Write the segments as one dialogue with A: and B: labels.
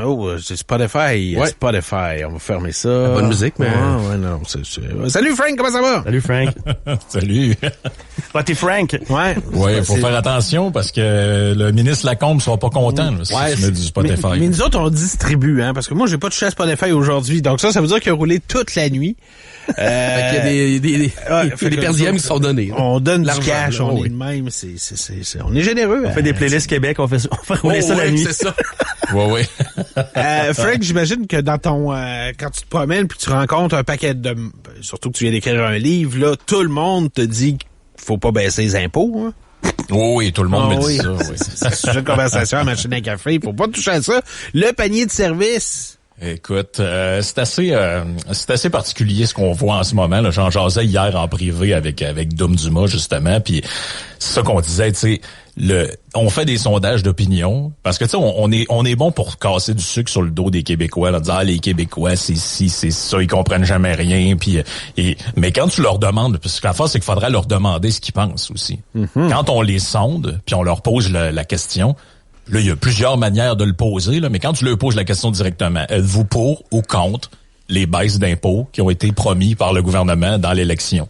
A: Oh, c'est Spotify.
B: Ouais.
A: Spotify, on va fermer ça.
B: Bonne musique, mais...
A: Ouais, non, Salut Frank, comment ça va?
C: Salut Frank.
D: Salut.
C: T'es Frank.
A: Ouais.
D: Ouais, faut faire attention parce que le ministre Lacombe sera pas content là, si tu mets du Spotify.
A: Mais nous autres, on distribue, hein, parce que moi, j'ai pas touché à Spotify aujourd'hui. Donc ça veut dire qu'il a roulé toute la nuit.
B: Fait qu'il y a des per diem qui sont donnés.
A: On donne du
B: L'argent,
A: cash,
B: là,
A: on
B: oui.
A: est de même. On est généreux.
C: On fait des playlists Québec, on fait rouler ça la nuit.
B: C'est ça.
D: Ouais.
A: Frank, j'imagine que dans ton quand tu te promènes puis tu rencontres un paquet de... Surtout que tu viens d'écrire un livre, là, tout le monde te dit qu'il faut pas baisser les impôts, hein?
D: Oui, tout le monde me dit
A: oui.
D: ça. Oui.
A: C'est un sujet de conversation à machine à café. Faut pas toucher à ça. Le panier de service.
D: Écoute, c'est assez particulier ce qu'on voit en ce moment. Là. J'en jasais hier en privé avec Dom Dumas justement, puis c'est ça qu'on disait, tu sais, on fait des sondages d'opinion parce que tu sais on est bon pour casser du sucre sur le dos des Québécois, là, dire les Québécois c'est ça, ils comprennent jamais rien, puis mais quand tu leur demandes, parce que la force c'est qu'il faudrait leur demander ce qu'ils pensent aussi. Mm-hmm. Quand on les sonde, puis on leur pose la question. Là, il y a plusieurs manières de le poser, là, mais quand tu leur poses la question directement, êtes-vous pour ou contre les baisses d'impôts qui ont été promis par le gouvernement dans l'élection?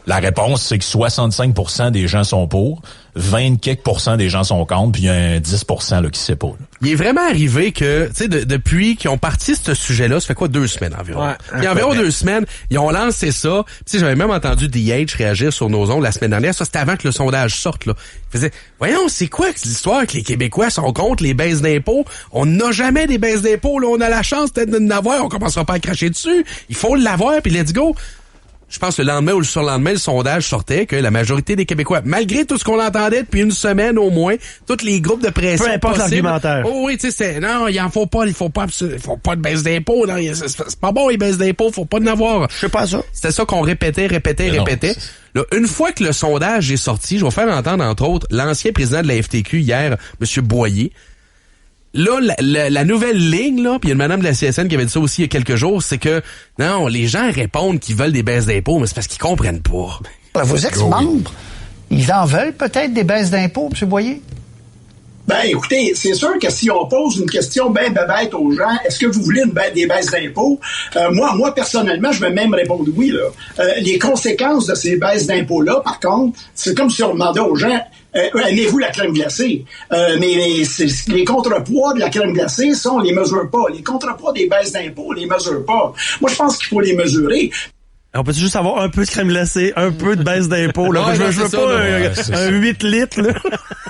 D: La réponse, c'est que 65% des gens sont pour, 20% des gens sont contre, puis il y a un 10% là, qui sait pas. Là.
B: Il est vraiment arrivé que, tu sais, depuis qu'ils ont parti ce sujet-là, ça fait quoi, 2 semaines environ?
A: Ouais,
B: Il y a environ 2 semaines, ils ont lancé ça. Tu sais, j'avais même entendu DH réagir sur nos ondes la semaine dernière. Ça, c'était avant que le sondage sorte, là. Il faisait, voyons, c'est quoi l'histoire que les Québécois sont contre les baisses d'impôts? On n'a jamais des baisses d'impôts, là. On a la chance peut-être de l'avoir. On commencera pas à cracher dessus. Il faut l'avoir, puis let's go. Je pense que le lendemain ou le surlendemain, le sondage sortait que la majorité des Québécois, malgré tout ce qu'on entendait depuis une semaine au moins, tous les groupes de pression
C: Peu importe
B: possibles,
C: l'argumentaire.
B: Oh oui, tu sais, non, il faut pas de baisse d'impôts, non, c'est pas bon les baisses d'impôts, faut pas en avoir.
C: Je sais pas ça.
B: C'était ça qu'on répétait.
D: Non,
B: Là, une fois que le sondage est sorti, je vais faire entendre entre autres l'ancien président de la FTQ hier, M. Boyer. Là, la nouvelle ligne, là, puis il y a une madame de la CSN qui avait dit ça aussi il y a quelques jours, c'est que, non, les gens répondent qu'ils veulent des baisses d'impôts, mais c'est parce qu'ils comprennent pas.
E: Vos ex-membres, ils en veulent peut-être des baisses d'impôts, M. Boyer?
F: Ben, écoutez, c'est sûr que si on pose une question ben bête aux gens, est-ce que vous voulez des baisses d'impôts? Moi, personnellement, je vais même répondre oui, là. Les conséquences de ces baisses d'impôts-là, par contre, c'est comme si on demandait aux gens, aimez-vous la crème glacée? Mais les contrepoids de la crème glacée, ça, on les mesure pas. Les contrepoids des baisses d'impôts, on les mesure pas. Moi, je pense qu'il faut les mesurer.
C: On peut juste avoir un peu de crème glacée, un peu de baisse d'impôt, là.
B: Ouais,
C: je
B: non,
C: veux
B: c'est
C: pas
B: ça,
C: un 8 litres, là.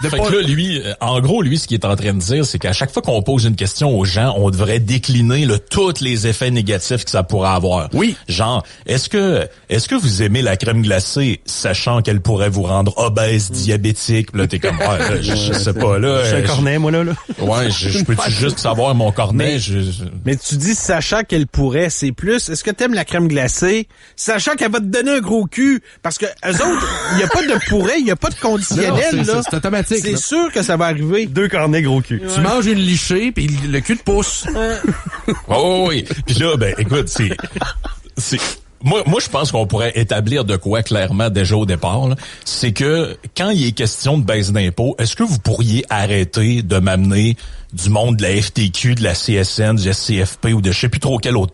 D: Fait que là, lui, en gros, ce qu'il est en train de dire, c'est qu'à chaque fois qu'on pose une question aux gens, on devrait décliner tous les effets négatifs que ça pourrait avoir.
B: Oui.
D: Genre, est-ce que vous aimez la crème glacée, sachant qu'elle pourrait vous rendre obèse, diabétique? Là, t'es comme, je sais pas, là.
C: Je suis un cornet, moi, là.
D: Ouais, je peux-tu juste savoir mon cornet?
A: Mais tu dis, sachant qu'elle pourrait, c'est plus. Est-ce que t'aimes la crème glacée, sachant qu'elle va te donner un gros cul? Parce que eux autres, il y a pas de pourrait, il y a pas de conditionnel, là.
B: C'est automatique.
A: C'est
B: là.
A: sûr que ça va arriver.
C: 2 cornets, gros cul.
B: Tu manges une lichée, puis le cul te pousse.
D: Oh oui. Puis là, ben, écoute, c'est moi, je pense qu'on pourrait établir de quoi clairement déjà au départ. Là. C'est que quand il est question de baisse d'impôts, est-ce que vous pourriez arrêter de m'amener du monde de la FTQ, de la CSN, du SCFP ou de je sais plus trop quel autre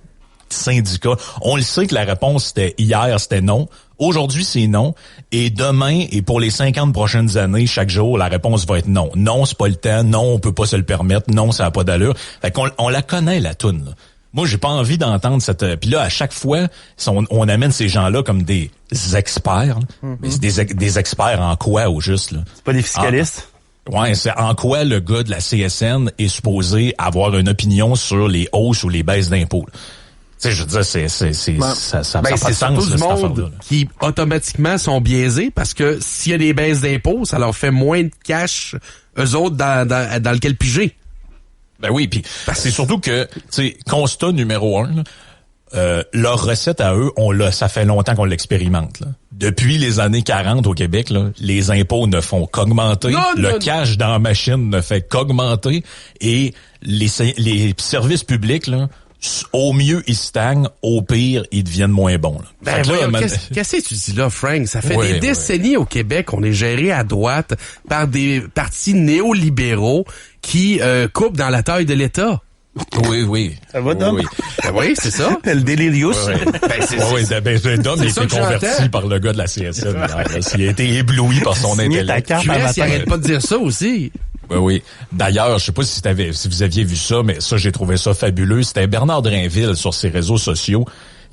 D: syndicat? On le sait que la réponse c'était hier, c'était non. Aujourd'hui, c'est non. Et demain, et pour les 50 prochaines années, chaque jour, la réponse va être non. Non, c'est pas le temps. Non, on peut pas se le permettre. Non, ça a pas d'allure. Fait qu'on on la connaît, la toune, là. Moi, j'ai pas envie d'entendre cette... Puis là, à chaque fois, on amène ces gens-là comme des experts. Mais c'est des experts en quoi, au juste? Là?
C: C'est pas des fiscalistes?
D: Ouais, c'est en quoi le gars de la CSN est supposé avoir une opinion sur les hausses ou les baisses d'impôts. Tu sais, je veux dire, ça
B: Ben,
D: pas
B: c'est
D: de sens,
B: surtout du
D: cette
B: monde
D: affaire-là.
B: qui automatiquement sont biaisés parce que s'il y a des baisses d'impôts, ça leur fait moins de cash eux autres dans lequel piger.
D: Ben oui, puis c'est surtout que, tu sais, constat numéro 1, leur recette à eux, ça fait longtemps qu'on l'expérimente. Là. Depuis les années 40 au Québec, là, les impôts ne font qu'augmenter, cash dans la machine ne fait qu'augmenter, et les services publics, là, au mieux, ils stagnent, au pire, ils deviennent moins bons. Là.
B: Ben voyons, qu'est-ce que tu dis là, Frank? Ça fait des décennies au Québec, on est géré à droite par des partis néolibéraux qui coupent dans la taille de l'État.
D: Oui.
C: Ça va, Dom?
D: Oui.
B: Ben oui, c'est ça.
C: Le Delirious.
D: Dom, il a été converti par le gars de la CSN. Il a été ébloui par son intellect.
B: QS, il arrête pas de dire ça aussi.
D: Oui. D'ailleurs, je sais pas si vous aviez vu ça, mais ça, j'ai trouvé ça fabuleux. C'était Bernard Drinville sur ses réseaux sociaux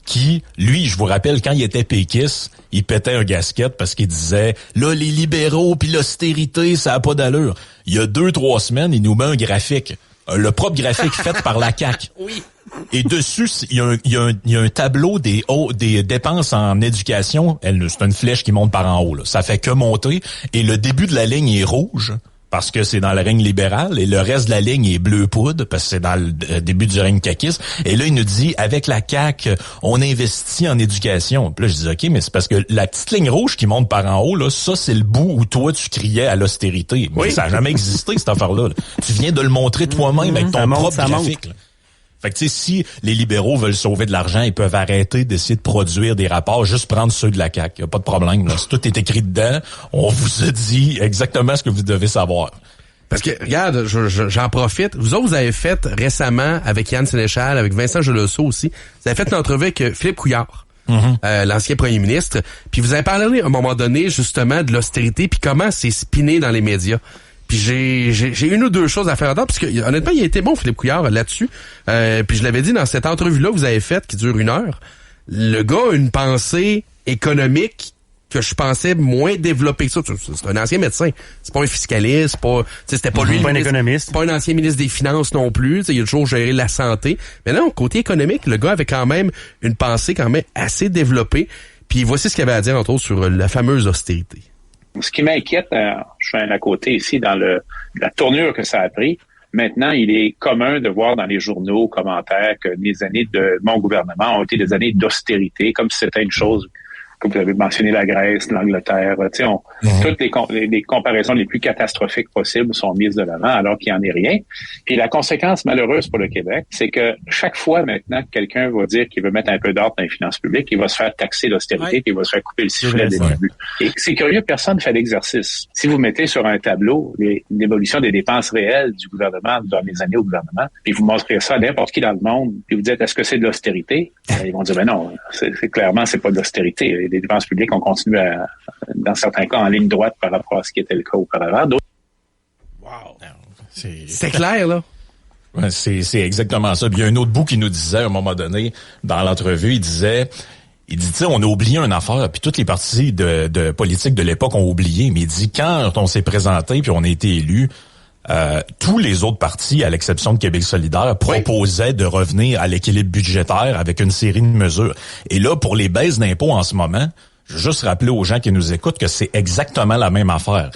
D: qui, lui, je vous rappelle, quand il était péquiste, il pétait un gasket parce qu'il disait, là, les libéraux puis l'austérité, ça a pas d'allure. Il y a 2-3 semaines, il nous met un graphique. Le propre graphique fait par la CAQ.
B: Oui.
D: Et dessus, il y a un tableau des dépenses en éducation. C'est une flèche qui monte par en haut, là. Ça fait que monter. Et le début de la ligne est rouge, parce que c'est dans le règne libéral, et le reste de la ligne est bleu poudre, parce que c'est dans le début du règne caquiste. Et là, il nous dit, avec la CAQ, on investit en éducation. Puis là, je dis, OK, mais c'est parce que la petite ligne rouge qui monte par en haut, là, ça, c'est le bout où toi, tu criais à l'austérité. Mais ça n'a jamais existé, cette affaire-là. Tu viens de le montrer toi-même avec ton propre graphique. Fait que tu sais, si les libéraux veulent sauver de l'argent, ils peuvent arrêter d'essayer de produire des rapports, juste prendre ceux de la CAQ. Y a pas de problème. Là. Si tout est écrit dedans, on vous a dit exactement ce que vous devez savoir.
B: Parce que, regarde, j'en profite. Vous autres, vous avez fait récemment, avec Yann Sénéchal, avec Vincent Geleseau aussi, vous avez fait une entrevue avec Philippe Couillard, l'ancien premier ministre, puis vous avez parlé à un moment donné, justement, de l'austérité, puis comment c'est spiné dans les médias. Puis j'ai une ou deux choses à faire entendre, parce que honnêtement, il a été bon, Philippe Couillard, là-dessus. Puis je l'avais dit dans cette entrevue-là que vous avez faite, qui dure 1 heure, le gars a une pensée économique que je pensais moins développée que ça. C'est un ancien médecin. C'est pas un fiscaliste, c'était pas lui.
C: Pas un économiste.
B: Pas un ancien ministre des Finances non plus. Il a toujours géré la santé. Mais non, côté économique, le gars avait quand même une pensée quand même assez développée. Puis voici ce qu'il avait à dire, entre autres, sur la fameuse austérité.
G: Ce qui m'inquiète, je suis à côté ici, dans la tournure que ça a pris. Maintenant, il est commun de voir dans les journaux, commentaires, que les années de mon gouvernement ont été des années d'austérité, comme si c'était une chose, comme vous avez mentionné la Grèce, l'Angleterre, tu sais, toutes les comparaisons les plus catastrophiques possibles sont mises de l'avant, alors qu'il n'y en est rien. Puis la conséquence malheureuse pour le Québec, c'est que chaque fois maintenant que quelqu'un va dire qu'il veut mettre un peu d'ordre dans les finances publiques, il va se faire taxer l'austérité, puis il va se faire couper le sifflet dès le début. Et c'est curieux, personne ne fait l'exercice. Si vous mettez sur un tableau l'évolution des dépenses réelles du gouvernement dans les années au gouvernement, puis vous montrez ça à n'importe qui dans le monde, puis vous dites, est-ce que c'est de l'austérité? Ils vont dire, ben non, c'est clairement, c'est pas de l'austérité. Les dépenses publiques ont continué dans certains cas, en ligne droite par rapport à ce qui était le cas auparavant.
B: Wow. C'est clair, là.
D: Ouais, c'est exactement ça. Puis il y a un autre bout qui nous disait, à un moment donné, dans l'entrevue, il dit, tu sais, on a oublié une affaire, puis toutes les partis de politique de l'époque ont oublié, mais il dit, quand on s'est présenté puis on a été élu, tous les autres partis, à l'exception de Québec solidaire, proposaient de revenir à l'équilibre budgétaire avec une série de mesures. Et là, pour les baisses d'impôts en ce moment, je veux juste rappeler aux gens qui nous écoutent que c'est exactement la même affaire.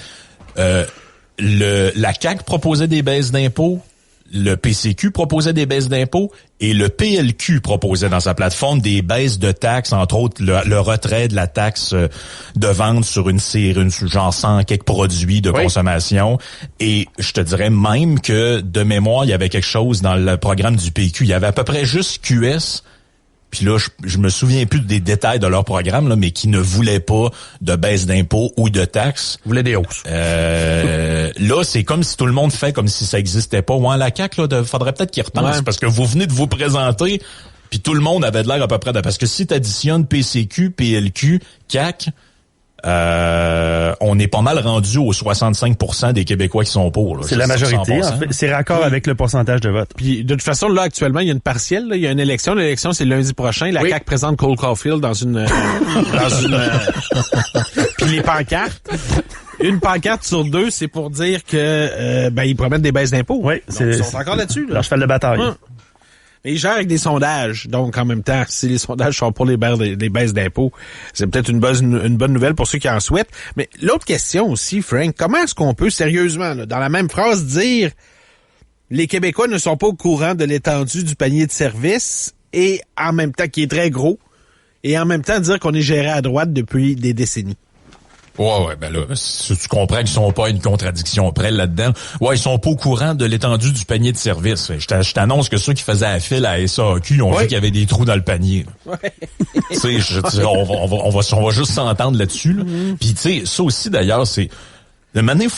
D: La CAQ proposait des baisses d'impôts, le PCQ proposait des baisses d'impôts et le PLQ proposait dans sa plateforme des baisses de taxes, entre autres le retrait de la taxe de vente sur une série, genre 100 quelques produits de consommation. Et je te dirais même que de mémoire, il y avait quelque chose dans le programme du PQ. Il y avait à peu près juste QS. Puis là, je me souviens plus des détails de leur programme, là, mais qui ne voulaient pas de baisse d'impôts ou de taxes.
B: Ils voulaient des hausses.
D: Là, c'est comme si tout le monde fait comme si ça existait pas. Ouais, la CAQ, là, faudrait peut-être qu'ils repensent, parce que vous venez de vous présenter, puis tout le monde avait de l'air à peu près parce que si tu additionnes PCQ, PLQ, CAQ, on est pas mal rendu aux 65% des Québécois qui sont pour. Là.
C: C'est la majorité. En fait, c'est raccord avec le pourcentage de vote.
A: Puis de toute façon, là, actuellement, il y a une partielle. Là, il y a une élection. L'élection, c'est lundi prochain. La CAQ présente Cole Caulfield dans une... Puis les pancartes... Une pancarte sur 2, c'est pour dire que ils promettent des baisses d'impôts.
C: Oui,
A: ils sont encore là-dessus. Là.
C: Leur cheval de bataille.
A: Mais ils gèrent avec des sondages. Donc, en même temps, si les sondages sont pour les baisses d'impôts, c'est peut-être une bonne nouvelle pour ceux qui en souhaitent. Mais l'autre question aussi, Frank, comment est-ce qu'on peut sérieusement, là, dans la même phrase, dire les Québécois ne sont pas au courant de l'étendue du panier de services et en même temps, qui est très gros, et en même temps dire qu'on est géré à droite depuis des décennies?
D: Ouais, ben là, si tu comprends qu'ils sont pas à une contradiction près là-dedans. Ouais, ils sont pas au courant de l'étendue du panier de service. Je t'annonce que ceux qui faisaient la file à SAQ ont vu qu'il y avait des trous dans le panier. Tu sais, on va juste s'entendre là-dessus. Là. Puis tu sais, ça aussi d'ailleurs, c'est De manière,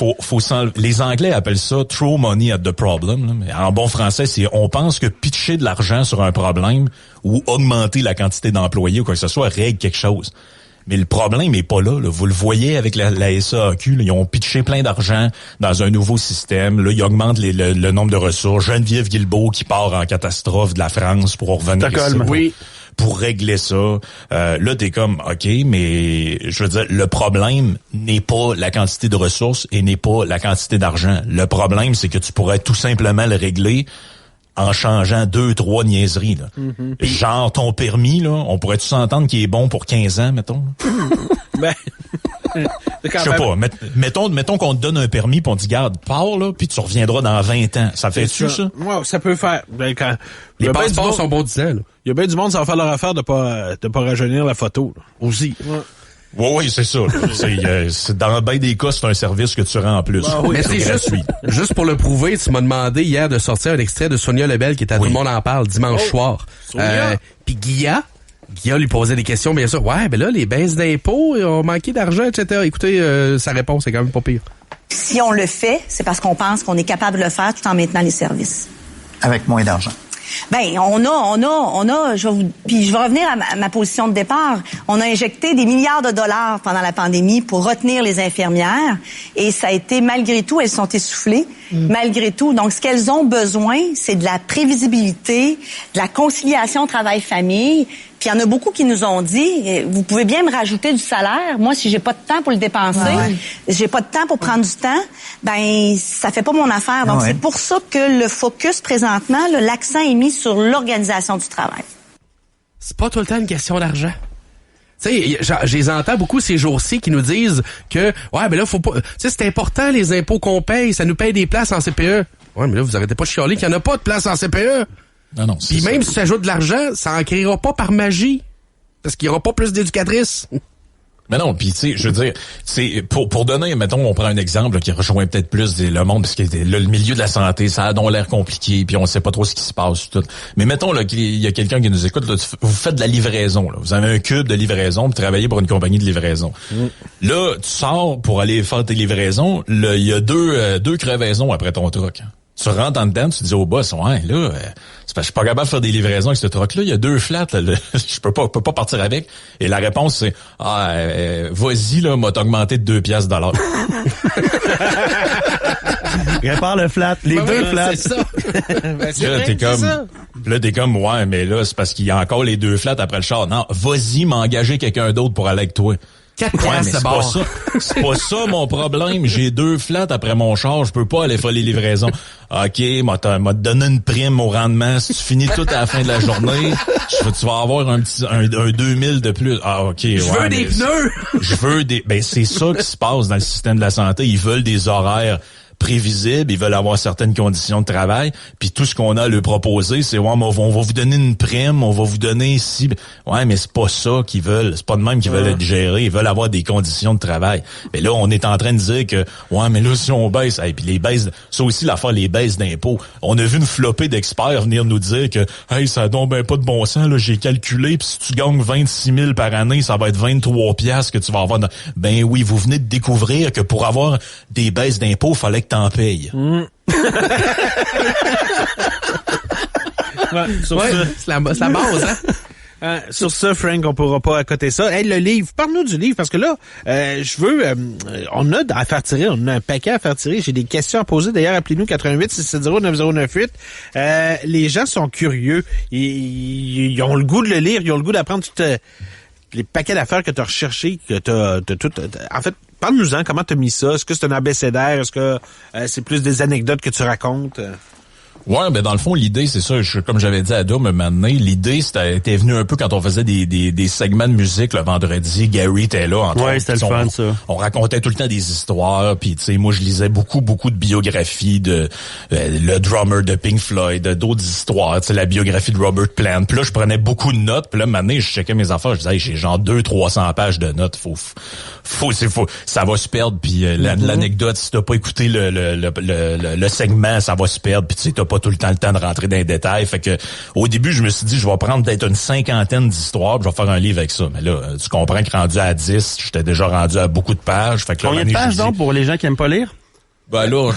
D: les Anglais appellent ça throw money at the problem. Là. Mais en bon français, c'est on pense que pitcher de l'argent sur un problème ou augmenter la quantité d'employés ou quoi que ce soit règle quelque chose. Mais le problème est pas là. Vous le voyez avec la SAQ. Là, ils ont pitché plein d'argent dans un nouveau système. Là, ils augmentent le nombre de ressources. Geneviève Guilbeault qui part en catastrophe de la France pour revenir ici. Pour régler ça. Là, t'es comme, OK, mais je veux dire, le problème n'est pas la quantité de ressources et n'est pas la quantité d'argent. Le problème, c'est que tu pourrais tout simplement le régler en changeant 2-3 niaiseries. Là. Mm-hmm. Genre, ton permis, là, on pourrait-tu s'entendre qu'il est bon pour 15 ans, mettons?
A: Ben...
D: Je sais pas, mettons qu'on te donne un permis pis on te dit, garde, pars là, puis tu reviendras dans 20 ans. Ça fait-tu ça?
A: Ouais, ça peut faire. Ben,
B: les passeports sont bons 10 ans, là.
A: Il y a bien du monde, ça va faire leur affaire de pas rajeunir la photo, là.
B: Aussi.
D: Ouais. Oui, c'est ça. C'est dans bien des cas, c'est un service que tu rends en plus.
B: Bah oui, mais c'est gratuit. Juste pour le prouver, tu m'as demandé hier de sortir un extrait de Sonia Lebel qui était à Tout le monde en parle dimanche soir. Puis Guilla lui posait des questions, bien sûr. Ouais, ben là, les baisses d'impôts, ont manqué d'argent, etc. Écoutez, sa réponse est quand même pas pire.
H: Si on le fait, c'est parce qu'on pense qu'on est capable de le faire tout en maintenant les services.
E: Avec moins d'argent.
H: Ben, on a, puis je vais revenir à ma position de départ. On a injecté des milliards de dollars pendant la pandémie pour retenir les infirmières et ça a été, malgré tout, elles sont essoufflées, malgré tout. Donc, ce qu'elles ont besoin, c'est de la prévisibilité, de la conciliation travail-famille. Puis il y en a beaucoup qui nous ont dit, vous pouvez bien me rajouter du salaire. Moi, si j'ai pas de temps pour le dépenser, j'ai pas de temps pour prendre du temps, ben ça fait pas mon affaire. Donc c'est pour ça que le focus présentement, l'accent est mis sur l'organisation du travail.
B: C'est pas tout le temps une question d'argent. Tu sais, je les entends beaucoup ces jours-ci qui nous disent que ouais, ben là faut pas, tu sais, c'est important les impôts qu'on paye, ça nous paye des places en CPE. Ouais, mais là vous arrêtez pas de chialer qu'il y en a pas de place en CPE.
D: Non,
B: puis même si tu ajoutes de l'argent, ça en créera pas par magie. Parce qu'il y aura pas plus d'éducatrices.
D: Mais non, puis tu sais, je veux dire, c'est pour donner, mettons, on prend un exemple là, qui rejoint peut-être plus le monde, parce que le milieu de la santé, ça a donc l'air compliqué, puis on sait pas trop ce qui se passe tout. Mais mettons là qu'il y a quelqu'un qui nous écoute, là, vous faites de la livraison, là. Vous avez un cube de livraison, vous travaillez pour une compagnie de livraison. Là, tu sors pour aller faire tes livraisons, il y a deux crevaisons après ton truck. Tu rentres en dedans, tu dis au boss, ouais, là, c'est parce que je suis pas capable de faire des livraisons avec ce truck-là, il y a 2 flats, là, je peux pas partir avec. Et la réponse, c'est, vas-y, là, m'a t'augmenté de 2 piastres de l'heure.
C: Répare le flat, les 2 flats.
B: C'est ça.
D: Là, t'es comme, ouais, mais là, c'est parce qu'il y a encore les 2 flats après le char. Non, vas-y, m'engager quelqu'un d'autre pour aller avec toi.
B: 4 piastres de bord.
D: C'est pas ça mon problème. J'ai 2 flats après mon char. Je peux pas aller faire les livraisons. OK, m'a donné une prime au rendement. Si tu finis tout à la fin de la journée, tu vas avoir un 2000 de plus. Ah, OK.
B: Je veux des pneus.
D: Ben, c'est ça qui se passe dans le système de la santé. Ils veulent des horaires prévisibles, ils veulent avoir certaines conditions de travail, puis tout ce qu'on a à leur proposer, c'est on va vous donner une prime, on va vous donner ici. Ouais, mais c'est pas ça qu'ils veulent, c'est pas de même qu'ils veulent être gérés, ils veulent avoir des conditions de travail. Mais là, on est en train de dire que ouais, mais là si on baisse, puis les baisses, ça aussi l'affaire les baisses d'impôts. On a vu une flopée d'experts venir nous dire que hey, ça donne ben pas de bon sens là, j'ai calculé, puis si tu gagnes 26 000 par année, ça va être 23 piastres que tu vas avoir. Ben oui, vous venez de découvrir que pour avoir des baisses d'impôts, fallait que t'en payes.
B: C'est la base, hein?
A: Sur ça, Frank, on pourra pas accoter ça. Hey, le livre, parle-nous du livre, parce que là, je veux, on a à faire tirer, on a un paquet à faire tirer. J'ai des questions à poser. D'ailleurs, appelez-nous 88-670-9098. Les gens sont curieux. Ils ont le goût de le lire, ils ont le goût d'apprendre tout les paquets d'affaires que tu as recherchés, que t'as tout. En fait, parle-nous-en, comment tu as mis ça? Est-ce que c'est un abécédaire? Est-ce que c'est plus des anecdotes que tu racontes?
D: Ouais, ben dans le fond, l'idée, c'est ça, comme j'avais dit à Dom un moment donné, l'idée, c'était venu un peu quand on faisait des segments de musique le vendredi. Gary était là, entre autres.
C: C'était le fun, ça.
D: On racontait tout le temps des histoires, puis tu sais, moi, je lisais beaucoup de biographies de le drummer de Pink Floyd, d'autres histoires, tu sais, la biographie de Robert Plant. Puis là, je prenais beaucoup de notes, puis là, un moment donné, je checkais mes affaires, je disais, hey, j'ai genre 200-300 pages de notes, ça va se perdre, puis l'anecdote, si t'as pas écouté le segment, ça va se perdre, puis tu sais, t'as pas tout le temps de rentrer dans les détails. Fait que au début, je me suis dit, je vais prendre peut-être une 50aine d'histoires, puis je vais faire un livre avec ça. Mais là, tu comprends que rendu à 10, j'étais déjà rendu à beaucoup de pages. Fait que là,
C: Combien de pages, donc, pour les gens qui aiment pas lire?
D: Ben là,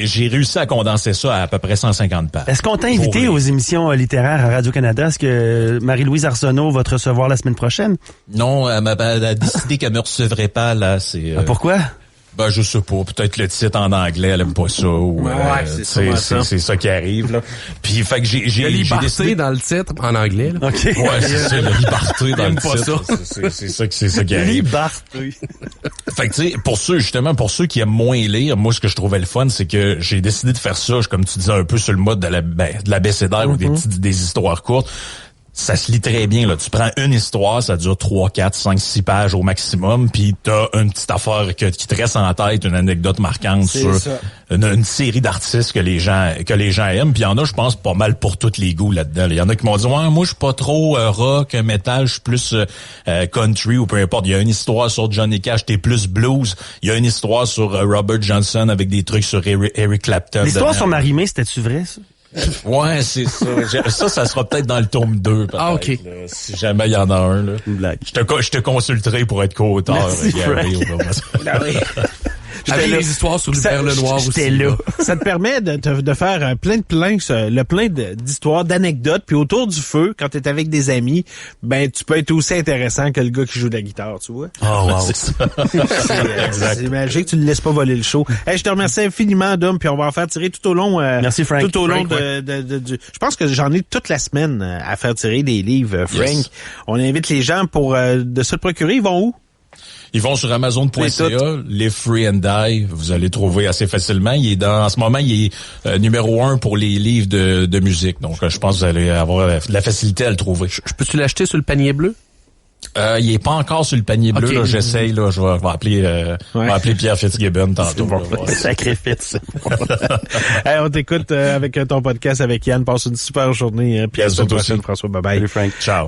D: j'ai réussi à condenser ça à peu près 150 pages.
C: Est-ce qu'on t'a invité aux émissions littéraires à Radio-Canada? Est-ce que Marie-Louise Arsenault va te recevoir la semaine prochaine?
D: Non, elle a décidé qu'elle me recevrait pas, là.
C: Pourquoi?
D: Ben, je sais pas. Peut-être le titre en anglais, elle aime pas ça. Ou, c'est ça qui arrive, là. Puis, fait que j'ai
B: décidé dans le titre en anglais, là.
C: OK.
D: Ouais, c'est ça, la liberté dans le titre. C'est ça qui arrive.
C: Liberté.
D: Fait que, tu sais, pour ceux qui aiment moins lire, moi, ce que je trouvais le fun, c'est que j'ai décidé de faire ça, comme tu disais, un peu sur le mode de l'abécédaire ou des histoires courtes. Ça se lit très bien, là. Tu prends une histoire, ça dure 3, 4, 5, 6 pages au maximum, puis t'as une petite affaire qui te reste en tête, une anecdote marquante sur une série d'artistes que les gens aiment. Puis il y en a, je pense, pas mal pour tous les goûts là-dedans. Il y en a qui m'ont dit, ouais, moi, je suis pas trop rock, metal, je suis plus country ou peu importe. Il y a une histoire sur Johnny Cash, t'es plus blues. Il y a une histoire sur Robert Johnson avec des trucs sur Eric Clapton.
C: L'histoire sur Marie-Mé, c'était-tu vrai, ça?
D: Ouais, c'est ça. Ça sera peut-être dans le tome 2, peut-être.
B: Ah, OK.
D: Là, si jamais il y en a un, là.
C: Une blague.
D: Je te consulterai pour être co-auteur.
B: Avec les histoires sur le Père le Noir aussi.
C: Là.
A: Ça te permet de faire plein d'histoires, d'anecdotes, puis autour du feu, quand t'es avec des amis, ben tu peux être aussi intéressant que le gars qui joue de la guitare, tu vois.
D: Oh wow.
A: C'est magique, tu ne laisses pas voler le show. Hey, je te remercie infiniment, Dom, puis on va en faire tirer tout au long.
C: Merci Frank.
A: Tout au long je pense que j'en ai toute la semaine à faire tirer des livres, Frank. Yes. On invite les gens pour de se le procurer. Ils vont où?
D: Ils vont sur Amazon.ca, Live Free and Die. Vous allez trouver assez facilement. En ce moment, il est numéro 1 pour les livres de musique. Donc, je pense que vous allez avoir la facilité à le trouver.
B: Je peux-tu l'acheter sur le panier bleu?
D: Il est pas encore sur le panier bleu. Là, j'essaye. Là, je vais appeler Pierre Fitzgibbon tantôt.
C: Sacrifice.
A: Hey, on t'écoute avec ton podcast avec Yann. Passe une super journée. Puis à la semaine prochaine, François. Bye bye.
C: Salut Frank.
D: Ciao.